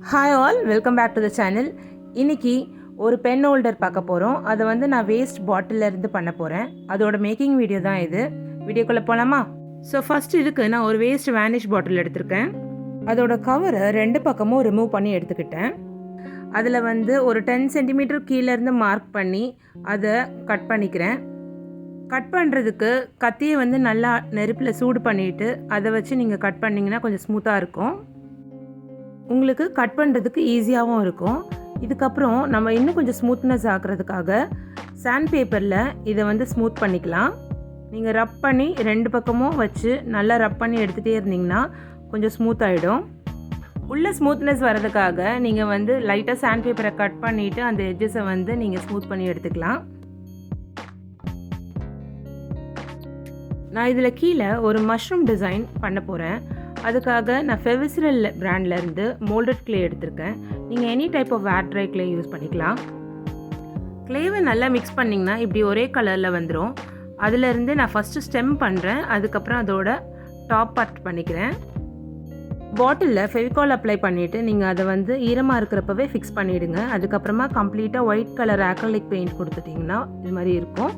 Hi all, welcome back to the channel. இன்றைக்கி ஒரு pen holder பார்க்க போகிறோம். அதை வந்து நான் வேஸ்ட் பாட்டிலேருந்து பண்ண போகிறேன். அதோட மேக்கிங் வீடியோ தான் இது. வீடியோக்குள்ளே போகலாமா? ஸோ ஃபஸ்ட் இதுக்கு நான் ஒரு வேஸ்ட் வேனிஷ் பாட்டில் எடுத்திருக்கேன். அதோட கவரை ரெண்டு பக்கமும் ரிமூவ் பண்ணி எடுத்துக்கிட்டேன். அதில் வந்து ஒரு 10 சென்டிமீட்டர் கீழேருந்து மார்க் பண்ணி அதை கட் பண்ணிக்கிறேன். கட் பண்ணுறதுக்கு கத்தியை வந்து நல்லா நெருப்பில் சூடு பண்ணிவிட்டு அதை வச்சு நீங்கள் கட் பண்ணிங்கன்னா கொஞ்சம் ஸ்மூத்தாக இருக்கும். உங்களுக்கு கட் பண்ணுறதுக்கு ஈஸியாகவும் இருக்கும். இதுக்கப்புறம் நம்ம இன்னும் கொஞ்சம் ஸ்மூத்னஸ் ஆகிறதுக்காக சாண்ட் பேப்பரில் இதை வந்து ஸ்மூத் பண்ணிக்கலாம். நீங்கள் ரப் பண்ணி ரெண்டு பக்கமும் வச்சு நல்லா ரப் பண்ணி எடுத்துகிட்டே இருந்தீங்கன்னா கொஞ்சம் ஸ்மூத் ஆகிடும். உள்ள ஸ்மூத்னஸ் வர்றதுக்காக நீங்கள் வந்து லைட்டாக சாண்ட் பேப்பரை கட் பண்ணிவிட்டு அந்த எட்ஜஸை வந்து நீங்கள் ஸ்மூத் பண்ணி எடுத்துக்கலாம். நான் இதில் கீழே ஒரு மஷ்ரூம் டிசைன் பண்ண போகிறேன். அதுக்காக நான் ஃபெவிசிரல் பிராண்ட்லேருந்து மோல்டட் க்ளே எடுத்திருக்கேன். நீங்கள் any type of air dry clay use பண்ணிக்கலாம். க்ளேவை நல்லா மிக்ஸ் பண்ணிங்கன்னா இப்படி ஒரே கலரில் வந்துடும். அதிலேருந்து நான் ஃபஸ்ட்டு ஸ்டெம் பண்ணுறேன். அதுக்கப்புறம் அதோட டாப் பார்ட் பண்ணிக்கிறேன். பாட்டிலில் ஃபெவிகால் அப்ளை பண்ணிவிட்டு நீங்கள் அதை வந்து ஈரமாக இருக்கிறப்பவே ஃபிக்ஸ் பண்ணிவிடுங்க. அதுக்கப்புறமா கம்ப்ளீட்டாக ஒயிட் கலர் ஆக்ரிலிக் பெயிண்ட் கொடுத்துட்டிங்கன்னா இது மாதிரி இருக்கும்.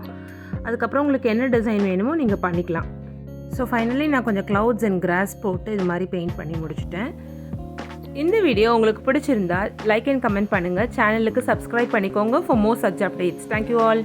அதுக்கப்புறம் உங்களுக்கு என்ன டிசைன் வேணுமோ நீங்கள் பண்ணிக்கலாம். ஸோ ஃபைனலி நான் கொஞ்சம் க்ளவுட்ஸ் அண்ட் கிராஸ் போட்டு இது மாதிரி பெயிண்ட் பண்ணி முடிச்சிட்டேன். இந்த வீடியோ உங்களுக்கு பிடிச்சிருந்தால் லைக் அண்ட் கமெண்ட் பண்ணுங்கள். சேனலுக்கு சப்ஸ்கிரைப் பண்ணிக்கோங்க for more such updates. Thank you all.